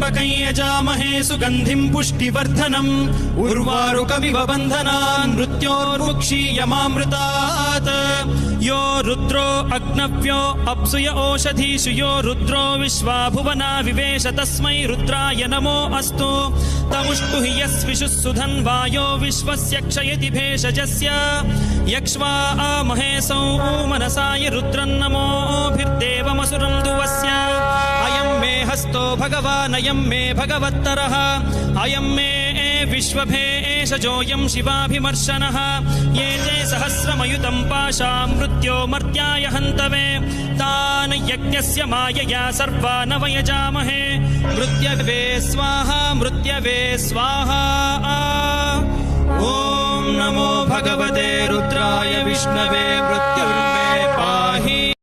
त्र्यम्बकं यजामहे सुगन्धिं पुष्टिवर्धनम् उर्वारुकमिव बन्धनान् मृत्योर्मुक्षीयमामृतात् यो रुद्रो अग्नव्यो अप्सुय ओषधीषु यो रुद्रो विश्वा भुवना विवेश तस्मै रुद्राय नमो अस्तु तमुष्टु हि यस्विषुः सुधन्वायो विश्वस्य क्षयति भेषजस्य यक्ष्वा महेशौ मनसाय रुद्रन्नमोभिर्देवमसुरं दुवस्य अयं मे हस्तो भगवान् अयं मे भगवत्तरः अयं मे विश्वभेषजोऽयं शिवाभिमर्शनः ये ते सहस्रमयुतं पाशा मृत्यो मर्त्याय हन्तवे तान् यज्ञस्य मायया सर्वान् वयजामहे मृत्यवे स्वाहा मृत्यवे स्वाहा ॐ नमो भगवते रुद्राय विष्णवे मृत्युर्मे